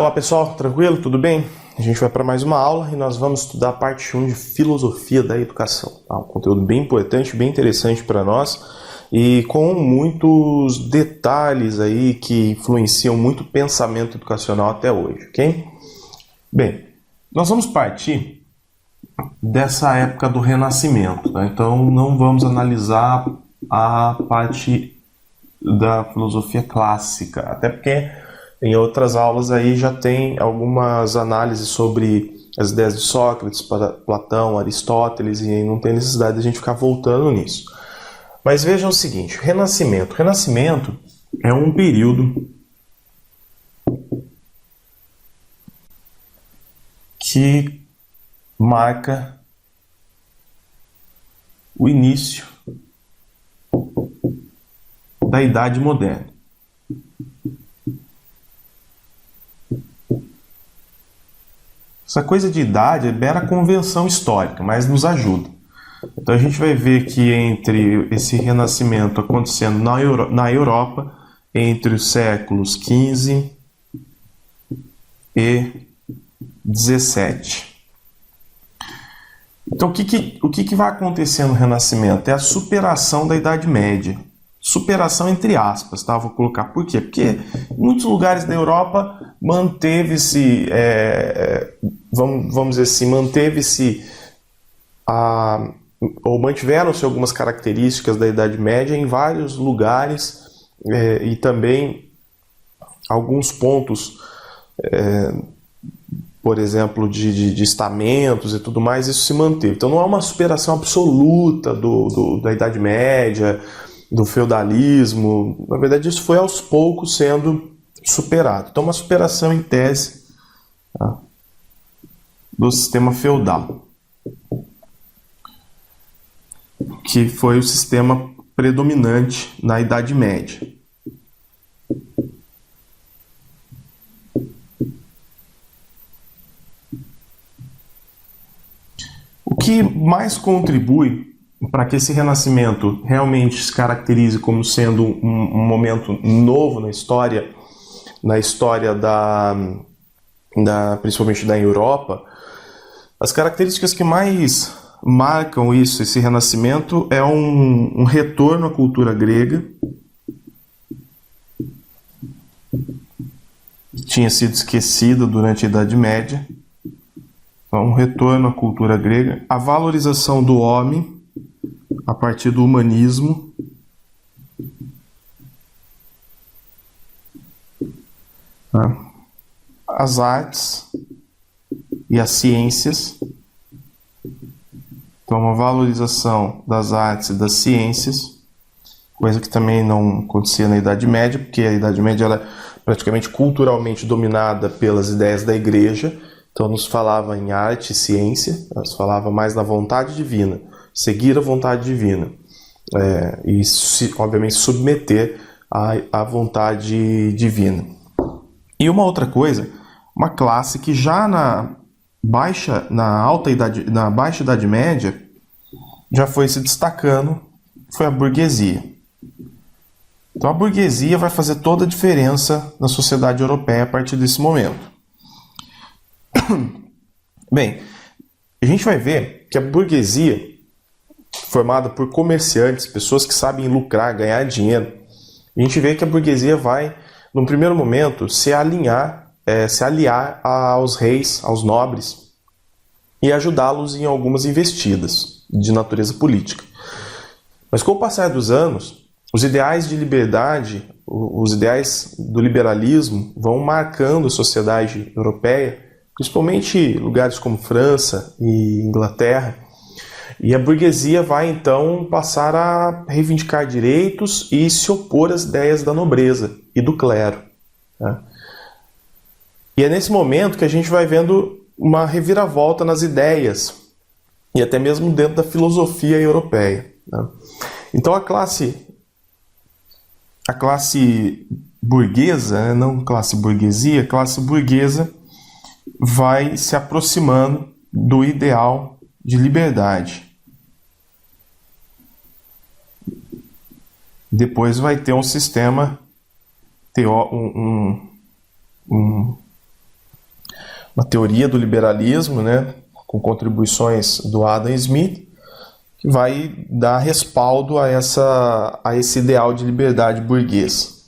Olá pessoal, tranquilo? Tudo bem? A gente vai para mais uma aula e nós vamos estudar a parte 1 de Filosofia da Educação. Um conteúdo bem importante, bem interessante para nós e com muitos detalhes aí que influenciam muito o pensamento educacional até hoje, ok? Bem, nós vamos partir dessa época do Renascimento, tá? Então não vamos analisar a parte da filosofia clássica, até porque em outras aulas aí já tem algumas análises sobre as ideias de Sócrates, Platão, Aristóteles, e não tem necessidade de a gente ficar voltando nisso. Mas vejam o seguinte, Renascimento. Renascimento é um período que marca o início da Idade Moderna. Essa coisa de idade é mera convenção histórica, mas nos ajuda. Então a gente vai ver que entre esse renascimento acontecendo na Europa, entre os séculos XV e XVII. Então o que vai acontecer no Renascimento? É a superação da Idade Média. Superação entre aspas, tá? Vou colocar por quê? Porque em muitos lugares da Europa manteve-se, vamos dizer assim, ou mantiveram-se algumas características da Idade Média em vários lugares e também alguns pontos, por exemplo, de estamentos e tudo mais, isso se manteve. Então não é uma superação absoluta da Idade Média, do feudalismo. Na verdade, isso foi aos poucos sendo superado. Então, uma superação em tese, tá, do sistema feudal, que foi o sistema predominante na Idade Média. O que mais contribui para que esse renascimento realmente se caracterize como sendo um momento novo na história principalmente da Europa, as características que mais marcam esse renascimento é um retorno à cultura grega, que tinha sido esquecida durante a Idade Média. Então, um retorno à cultura grega, a valorização do homem a partir do humanismo, as artes e as ciências. Então, uma valorização das artes e das ciências, coisa que também não acontecia na Idade Média, porque a Idade Média era praticamente culturalmente dominada pelas ideias da Igreja. Então, nos falava em arte e ciência, nos falava mais na vontade divina, seguir a vontade divina e, obviamente, submeter à vontade divina. E uma outra coisa, uma classe que já na baixa Idade Média já foi se destacando, foi a burguesia. Então a burguesia vai fazer toda a diferença na sociedade europeia a partir desse momento. Bem, a gente vai ver que a burguesia, formada por comerciantes, pessoas que sabem lucrar, ganhar dinheiro, a gente vê que a burguesia vai, num primeiro momento, se aliar aos reis, aos nobres, e ajudá-los em algumas investidas de natureza política. Mas com o passar dos anos, os ideais de liberdade, os ideais do liberalismo vão marcando a sociedade europeia, principalmente lugares como França e Inglaterra, e a burguesia vai então passar a reivindicar direitos e se opor às ideias da nobreza e do clero, tá? E é nesse momento que a gente vai vendo uma reviravolta nas ideias e até mesmo dentro da filosofia europeia, tá? Então a classe burguesa, não classe burguesia, a classe burguesa vai se aproximando do ideal de liberdade. Depois vai ter um sistema uma teoria do liberalismo, né, com contribuições do Adam Smith, que vai dar respaldo a esse ideal de liberdade burguês.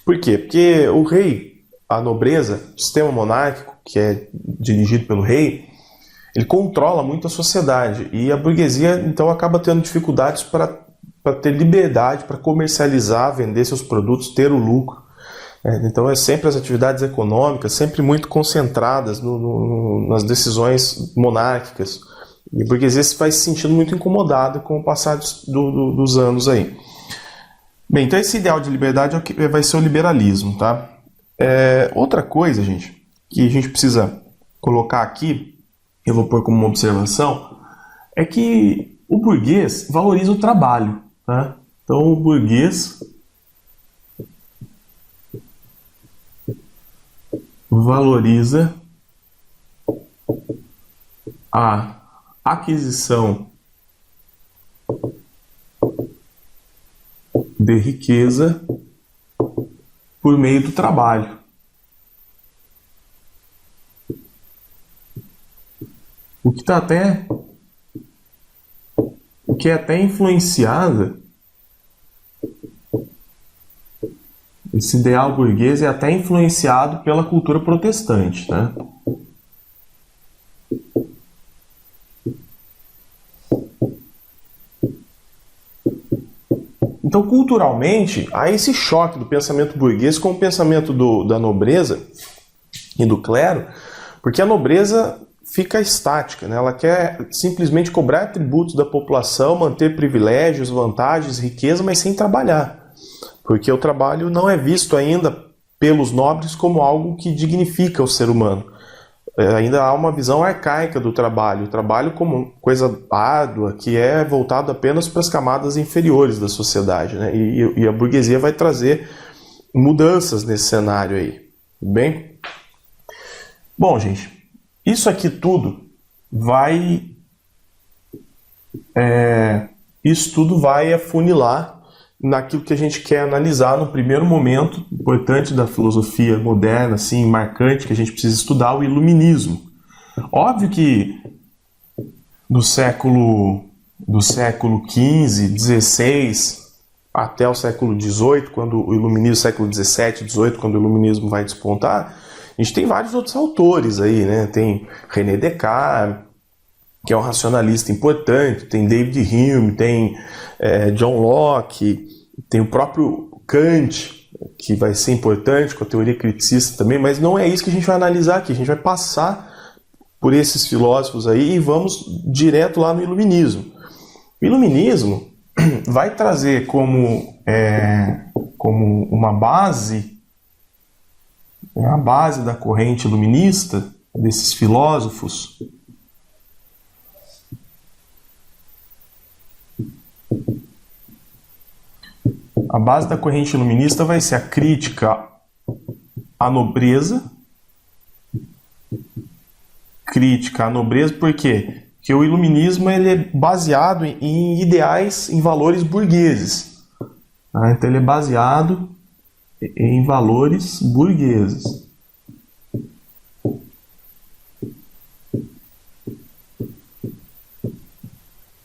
Por quê? Porque o rei, a nobreza, o sistema monárquico, que é dirigido pelo rei, ele controla muito a sociedade e a burguesia então acaba tendo dificuldades para ter liberdade, para comercializar, vender seus produtos, ter o lucro. Então é sempre as atividades econômicas, sempre muito concentradas nas decisões monárquicas. E a burguesia se vai se sentindo muito incomodada com o passar dos anos aí. Bem, então esse ideal de liberdade vai ser o liberalismo, tá? Outra coisa, gente, que a gente precisa colocar aqui, eu vou pôr como uma observação, é que o burguês valoriza o trabalho, tá? Então o burguês valoriza a aquisição de riqueza por meio do trabalho. O que é até influenciado, esse ideal burguês é até influenciado pela cultura protestante, né? Então, culturalmente, há esse choque do pensamento burguês com o pensamento da nobreza e do clero, porque a nobreza fica estática, né? Ela quer simplesmente cobrar tributos da população, manter privilégios, vantagens, riqueza, mas sem trabalhar. Porque o trabalho não é visto ainda pelos nobres como algo que dignifica o ser humano. Ainda há uma visão arcaica do trabalho, o trabalho como coisa árdua, que é voltado apenas para as camadas inferiores da sociedade, né? E a burguesia vai trazer mudanças nesse cenário aí, tudo bem? Bom, gente, isso aqui tudo vai afunilar naquilo que a gente quer analisar no primeiro momento importante da filosofia moderna, assim, marcante, que a gente precisa estudar, o iluminismo. Óbvio que do século XV, XVI, até o século XVIII, quando o iluminismo, século XVII, XVIII, quando o iluminismo vai despontar, a gente tem vários outros autores aí, né? Tem René Descartes, que é um racionalista importante, tem David Hume, tem John Locke, tem o próprio Kant, que vai ser importante com a teoria criticista também, mas não é isso que a gente vai analisar aqui. A gente vai passar por esses filósofos aí e vamos direto lá no iluminismo. O iluminismo vai trazer como uma base, a base da corrente iluminista, desses filósofos, a base da corrente iluminista vai ser a crítica à nobreza. Crítica à nobreza, por quê? Porque o iluminismo ele é baseado em ideais, em valores burgueses. Tá? Então ele é baseado em valores burgueses.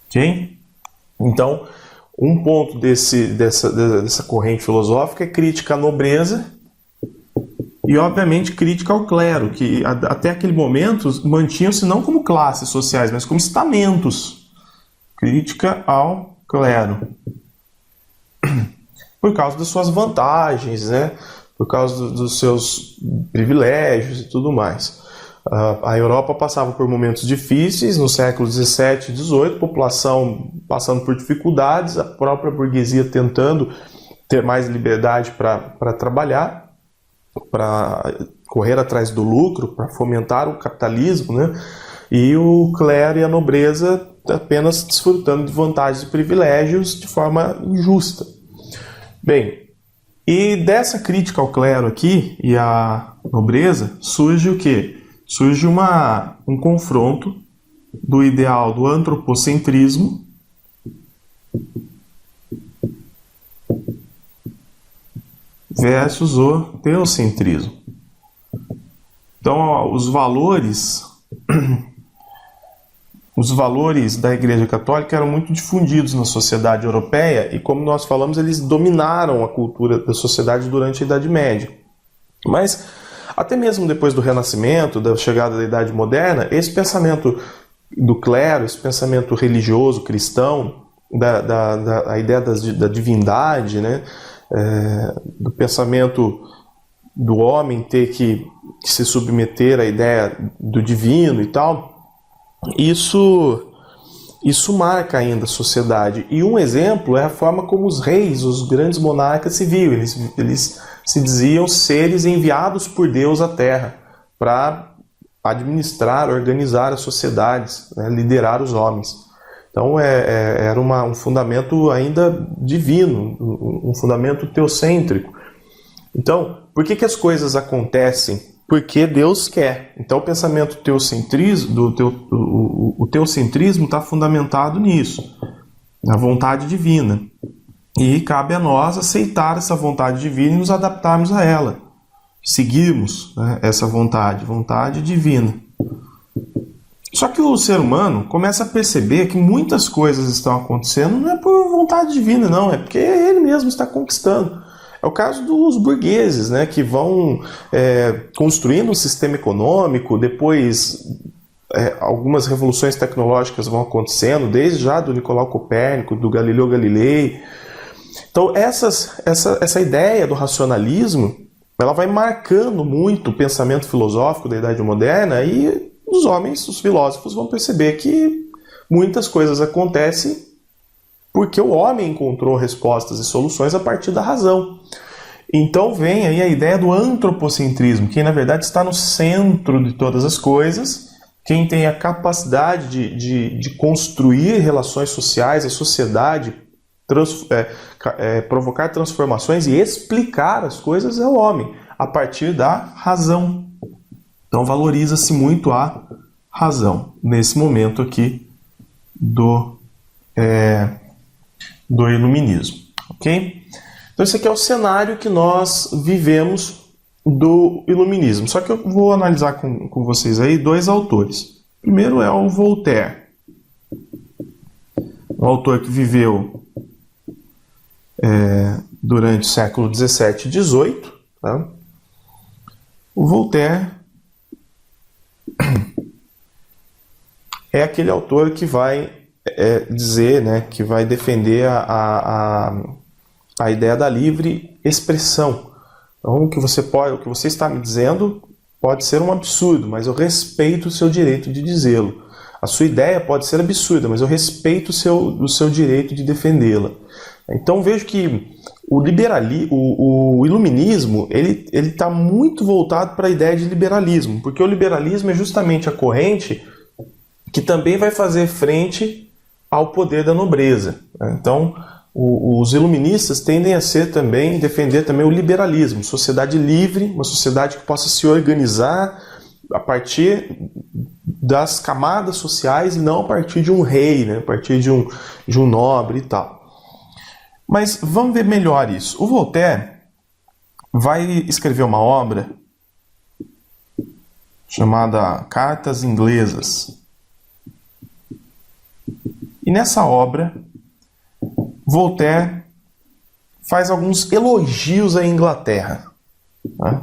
Ok? Então, um ponto dessa corrente filosófica é crítica à nobreza e, obviamente, crítica ao clero, que até aquele momento mantinham-se não como classes sociais, mas como estamentos. Crítica ao clero. Por causa das suas vantagens, né? Por causa dos seus privilégios e tudo mais. A Europa passava por momentos difíceis no século XVII e XVIII, população passando por dificuldades, a própria burguesia tentando ter mais liberdade para trabalhar, para correr atrás do lucro, para fomentar o capitalismo, né? E o clero e a nobreza apenas desfrutando de vantagens e privilégios de forma injusta. Bem, e dessa crítica ao clero aqui e à nobreza surge o quê? Surge um confronto do ideal do antropocentrismo versus o teocentrismo. Então, ó, os valores da Igreja Católica eram muito difundidos na sociedade europeia e, como nós falamos, eles dominaram a cultura da sociedade durante a Idade Média. Mas, até mesmo depois do Renascimento, da chegada da Idade Moderna, esse pensamento do clero, esse pensamento religioso, cristão, a ideia da divindade, né? Do pensamento do homem ter que se submeter à ideia do divino e tal, isso marca ainda a sociedade. E um exemplo é a forma como os reis, os grandes monarcas se viam. Eles se diziam seres enviados por Deus à Terra para administrar, organizar as sociedades, né, liderar os homens. Então era um fundamento ainda divino, um fundamento teocêntrico. Então, por que as coisas acontecem? Porque Deus quer. Então o pensamento o teocentrismo está fundamentado nisso, na vontade divina. E cabe a nós aceitar essa vontade divina e nos adaptarmos a ela. Seguirmos, né, essa vontade divina. Só que o ser humano começa a perceber que muitas coisas estão acontecendo não é por vontade divina, não, é porque ele mesmo está conquistando. É o caso dos burgueses, né, que vão construindo um sistema econômico, depois algumas revoluções tecnológicas vão acontecendo, desde já do Nicolau Copérnico, do Galileu Galilei. Então essa ideia do racionalismo, ela vai marcando muito o pensamento filosófico da Idade Moderna e os homens, os filósofos, vão perceber que muitas coisas acontecem porque o homem encontrou respostas e soluções a partir da razão. Então vem aí a ideia do antropocentrismo, que na verdade está no centro de todas as coisas, quem tem a capacidade de construir relações sociais, a sociedade, provocar transformações e explicar as coisas é o homem, a partir da razão. Então valoriza-se muito a razão, nesse momento aqui do iluminismo, ok? Então esse aqui é o cenário que nós vivemos do iluminismo. Só que eu vou analisar com vocês aí dois autores. O primeiro é o Voltaire, um autor que viveu durante o século XVII e XVIII. Tá? O Voltaire é aquele autor que vai dizer, né, que vai defender a ideia da livre expressão. Então, o que você está me dizendo pode ser um absurdo, mas eu respeito o seu direito de dizê-lo. A sua ideia pode ser absurda, mas eu respeito o seu direito de defendê-la. Então vejo que o iluminismo ele está muito voltado para a ideia de liberalismo, porque o liberalismo é justamente a corrente que também vai fazer frente ao poder da nobreza. Então os iluministas tendem a defender também o liberalismo, sociedade livre, uma sociedade que possa se organizar a partir das camadas sociais e não a partir de um rei, né? A partir de um nobre e tal. Mas vamos ver melhor isso. O Voltaire vai escrever uma obra chamada Cartas Inglesas. E nessa obra, Voltaire faz alguns elogios à Inglaterra. Tá?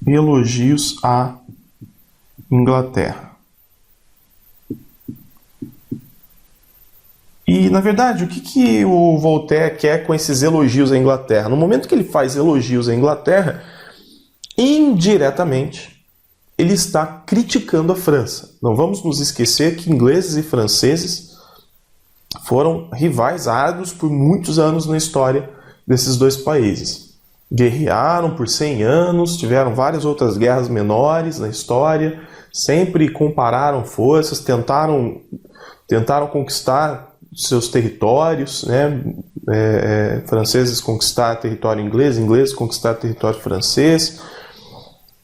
Elogios à Inglaterra. E, na verdade, o que o Voltaire quer com esses elogios à Inglaterra? No momento que ele faz elogios à Inglaterra, indiretamente, ele está criticando a França. Não vamos nos esquecer que ingleses e franceses foram rivais árduos por muitos anos na história desses dois países. Guerrearam por 100 anos, tiveram várias outras guerras menores na história, sempre compararam forças, tentaram conquistar seus territórios, né? Franceses conquistar território inglês, ingleses conquistar território francês.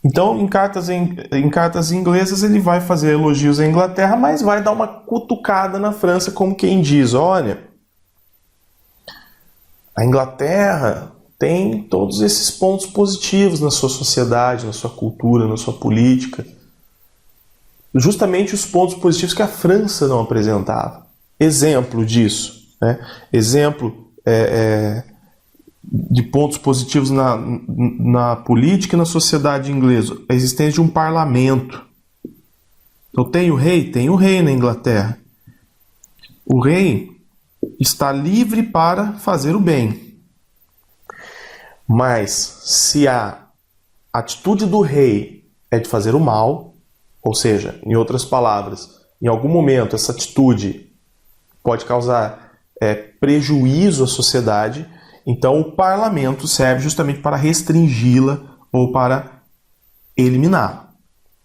Então, em cartas inglesas, ele vai fazer elogios à Inglaterra, mas vai dar uma cutucada na França, como quem diz, olha, a Inglaterra tem todos esses pontos positivos na sua sociedade, na sua cultura, na sua política. Justamente os pontos positivos que a França não apresentava. Exemplo disso, né? Exemplo de pontos positivos na política e na sociedade inglesa. A existência de um parlamento. Então tem o rei na Inglaterra. O rei está livre para fazer o bem. Mas se a atitude do rei é de fazer o mal, ou seja, em outras palavras, em algum momento essa atitude pode causar prejuízo à sociedade, então o parlamento serve justamente para restringi-la ou para eliminar.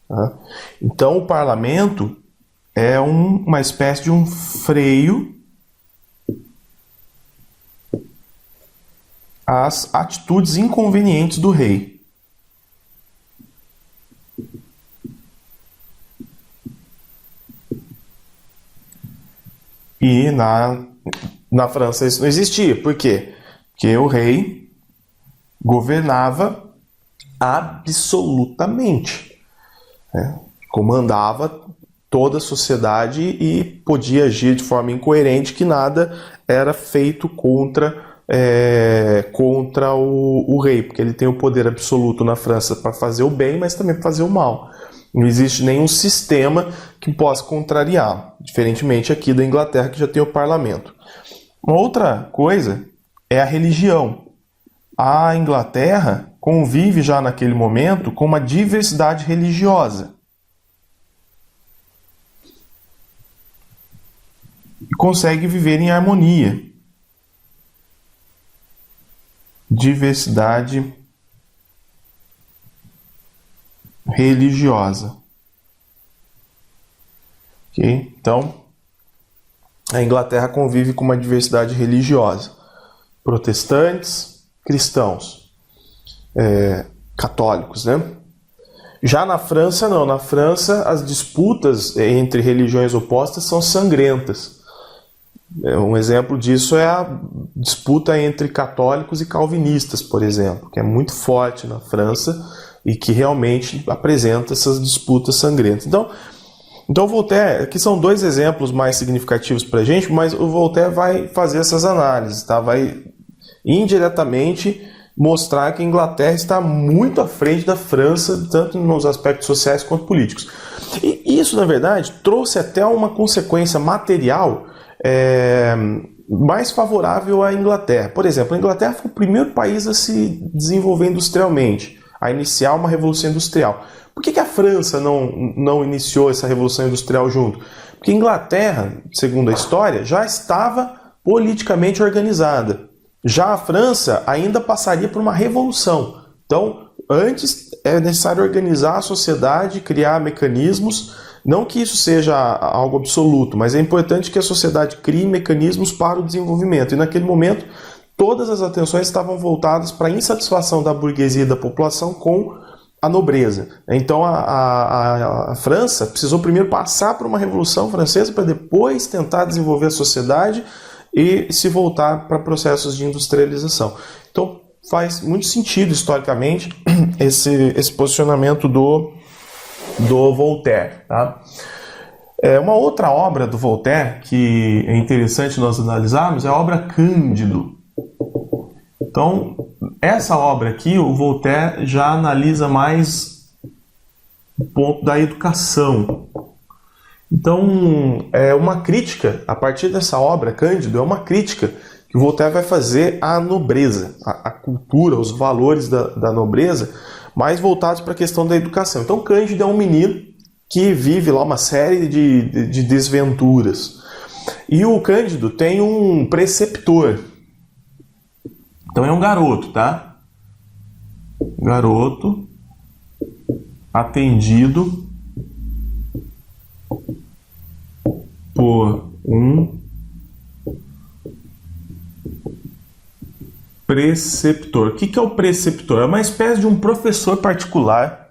Tá? Então o parlamento é uma espécie de um freio às atitudes inconvenientes do rei. E na França isso não existia. Por quê? Porque o rei governava absolutamente, né? Comandava toda a sociedade e podia agir de forma incoerente, que nada era feito contra o rei, porque ele tem o poder absoluto na França para fazer o bem, mas também para fazer o mal. Não existe nenhum sistema que possa contrariar, diferentemente aqui da Inglaterra, que já tem o parlamento. Uma outra coisa é a religião. A Inglaterra convive já naquele momento com uma diversidade religiosa. E consegue viver em harmonia. Diversidade religiosa. Ok? Então, a Inglaterra convive com uma diversidade religiosa. Protestantes, cristãos, católicos, né? Já na França, não. Na França, as disputas entre religiões opostas são sangrentas. Um exemplo disso é a disputa entre católicos e calvinistas, por exemplo, que é muito forte na França e que realmente apresenta essas disputas sangrentas. Então Voltaire, aqui são dois exemplos mais significativos para a gente, mas o Voltaire vai fazer essas análises, tá? Vai indiretamente mostrar que a Inglaterra está muito à frente da França, tanto nos aspectos sociais quanto políticos. E isso, na verdade, trouxe até uma consequência material mais favorável à Inglaterra. Por exemplo, a Inglaterra foi o primeiro país a se desenvolver industrialmente, a iniciar uma revolução industrial. Por que a França não iniciou essa revolução industrial junto? Porque a Inglaterra, segundo a história, já estava politicamente organizada. Já a França ainda passaria por uma revolução. Então, antes é necessário organizar a sociedade, criar mecanismos. Não que isso seja algo absoluto, mas é importante que a sociedade crie mecanismos para o desenvolvimento. E naquele momento, todas as atenções estavam voltadas para a insatisfação da burguesia e da população com a nobreza. Então a França precisou primeiro passar por uma revolução francesa para depois tentar desenvolver a sociedade e se voltar para processos de industrialização. Então faz muito sentido historicamente esse posicionamento do Voltaire. Tá? Uma outra obra do Voltaire que é interessante nós analisarmos é a obra Cândido. Então, essa obra aqui, o Voltaire já analisa mais o ponto da educação. Então, é uma crítica, a partir dessa obra, Cândido, é uma crítica que o Voltaire vai fazer à nobreza, à cultura, aos valores da nobreza, mais voltados para a questão da educação. Então, Cândido é um menino que vive lá uma série de desventuras. E o Cândido tem um preceptor. Então é um garoto, tá? Garoto atendido por um preceptor. O que é o preceptor? É uma espécie de um professor particular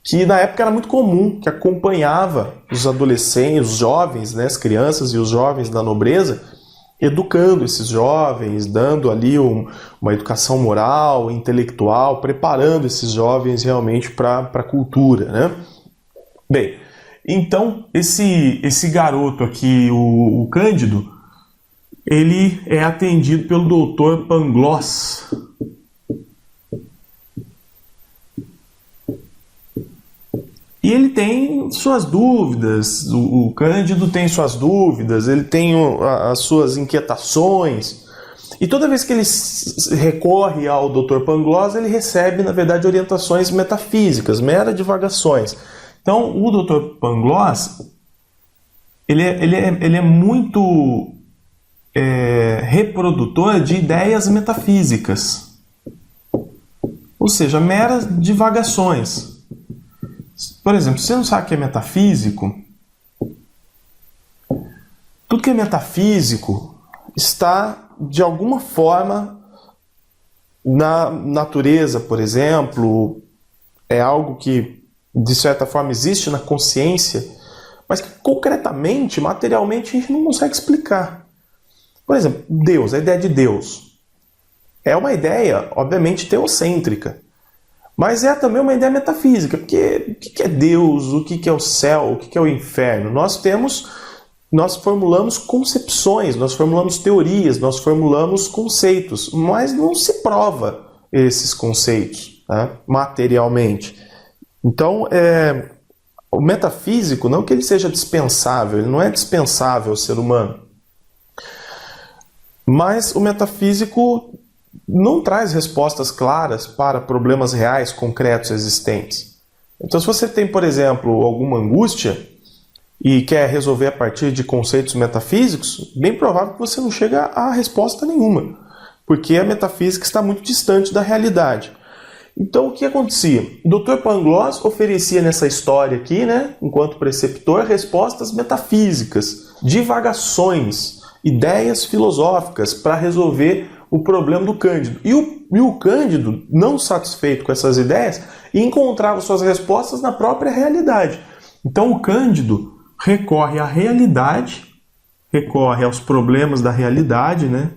que na época era muito comum, que acompanhava os adolescentes, os jovens, né, as crianças e os jovens da nobreza educando esses jovens, dando ali uma educação moral, intelectual, preparando esses jovens realmente para a cultura, né? Bem, então esse garoto aqui, o Cândido, ele é atendido pelo doutor Pangloss. E ele tem suas dúvidas, o Cândido tem suas dúvidas, ele tem as suas inquietações. E toda vez que ele recorre ao Dr. Pangloss, ele recebe, na verdade, orientações metafísicas, meras divagações. Então, o Dr. Pangloss, ele é muito reprodutor de ideias metafísicas. Ou seja, meras divagações. Por exemplo, se você não sabe o que é metafísico, tudo que é metafísico está, de alguma forma, na natureza, por exemplo, é algo que, de certa forma, existe na consciência, mas que concretamente, materialmente, a gente não consegue explicar. Por exemplo, Deus, a ideia de Deus, é uma ideia, obviamente, teocêntrica. Mas é também uma ideia metafísica, porque o que é Deus, o que é o céu, o que é o inferno? Nós formulamos concepções, nós formulamos teorias, nós formulamos conceitos, mas não se prova esses conceitos, né, materialmente. Então, o metafísico, não que ele seja dispensável, ele não é dispensável ao ser humano, mas o metafísico não traz respostas claras para problemas reais, concretos, existentes. Então, se você tem, por exemplo, alguma angústia e quer resolver a partir de conceitos metafísicos, bem provável que você não chega a resposta nenhuma, porque a metafísica está muito distante da realidade. Então, o que acontecia? O Dr. Pangloss oferecia nessa história aqui, né, enquanto preceptor, respostas metafísicas, divagações, ideias filosóficas para resolver o problema do Cândido. E o Cândido, não satisfeito com essas ideias, encontrava suas respostas na própria realidade. Então o Cândido recorre à realidade, recorre aos problemas da realidade, né?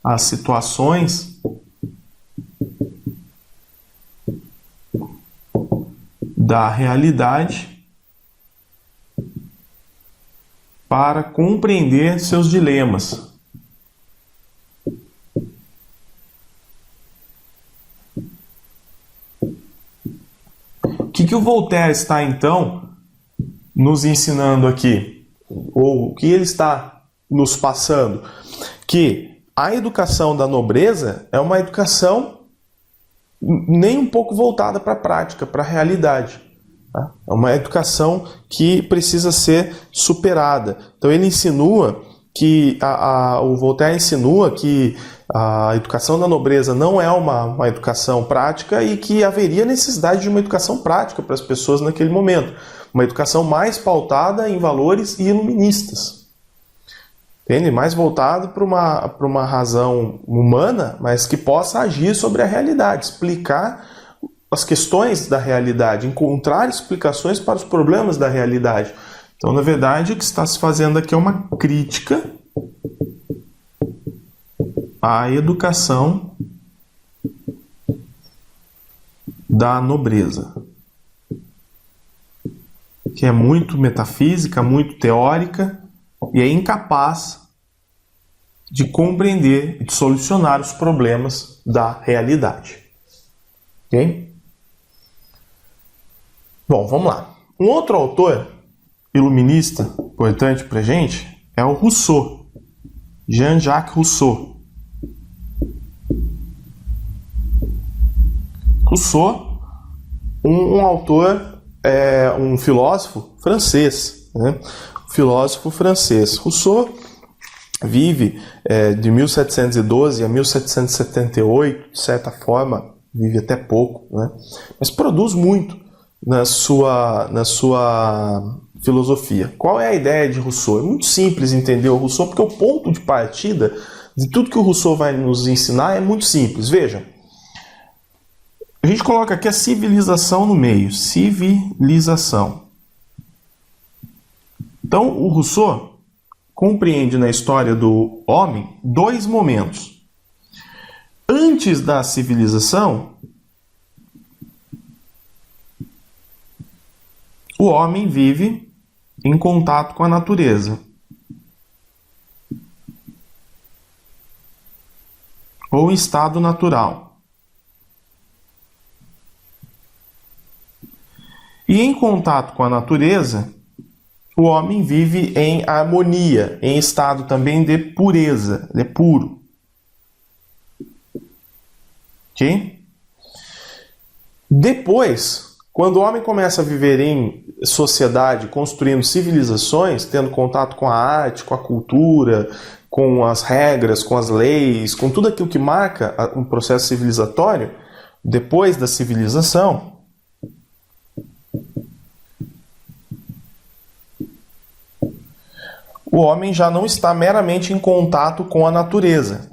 Às situações da realidade para compreender seus dilemas. O que o Voltaire está, então, nos ensinando aqui? Ou o que ele está nos passando? Que a educação da nobreza é uma educação nem um pouco voltada para a prática, para a realidade. Tá? É uma educação que precisa ser superada. Então ele insinua que, o Voltaire insinua que a educação da nobreza não é uma educação prática e que haveria necessidade de uma educação prática para as pessoas naquele momento. Uma educação mais pautada em valores iluministas. Entende? Mais voltado para uma razão humana, mas que possa agir sobre a realidade, explicar as questões da realidade, encontrar explicações para os problemas da realidade. Então, na verdade, o que está se fazendo aqui é uma crítica à educação da nobreza, que é muito metafísica, muito teórica e é incapaz de compreender e de solucionar os problemas da realidade. Ok? Bom, vamos lá. Um outro autor iluminista importante para a gente é o Rousseau, Jean-Jacques Rousseau. Rousseau, um autor, um filósofo francês, né? Filósofo francês. Rousseau vive de 1712 a 1778, de certa forma, vive até pouco, né? Mas produz muito na sua filosofia. Qual é a ideia de Rousseau? É muito simples entender o Rousseau, porque o ponto de partida de tudo que o Rousseau vai nos ensinar é muito simples. Veja, a gente coloca aqui a civilização no meio. Civilização. Então, o Rousseau, compreende na história do homem dois momentos. Antes da civilização, o homem vive em contato com a natureza, ou em estado natural. E em contato com a natureza, o homem vive em harmonia, em estado também de pureza, ele é puro. Ok? Depois, quando o homem começa a viver em sociedade, construindo civilizações, tendo contato com a arte, com a cultura, com as regras, com as leis, com tudo aquilo que marca um processo civilizatório, depois da civilização, o homem já não está meramente em contato com a natureza.